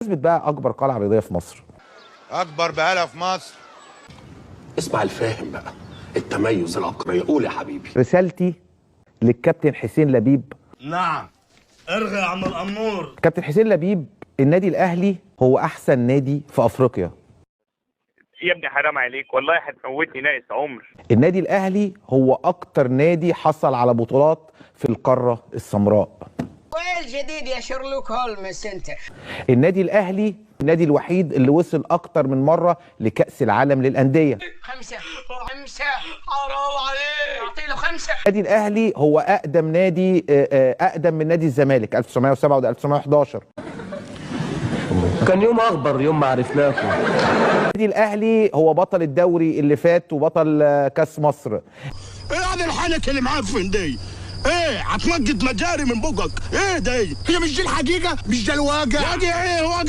اثبت بقى اكبر قلعه رياضيه في مصر. اكبر بقالة في مصر. اسمع الفاهم بقى، التميز العقلي. قول يا حبيبي. رسالتي للكابتن حسين لبيب. نعم. ارغي يا عم الامور. كابتن حسين لبيب، النادي الاهلي هو احسن نادي في افريقيا. يا ابني حرام عليك والله هتموتني ناقص عمر. النادي الاهلي هو اكتر نادي حصل على بطولات في القاره السمراء. وايه الجديد يا شيرلوك هولمز انت؟ النادي الاهلي النادي الوحيد اللي وصل اكتر من مره لكاس العالم للانديه. خمسة حرام عليك، اعطي له 5. النادي الاهلي هو اقدم نادي، اقدم من نادي الزمالك 1907 و 1911. كان يوم اخبر يوم ما عرفناكم. النادي الاهلي هو بطل الدوري اللي فات وبطل كاس مصر. ايه هذا الحنك اللي معفن دي؟ ايه هتنقط مجاري من بقك؟ ايه دي؟ هي مش دي الحقيقه؟ مش ده الواقع؟ واقع ايه؟ واقع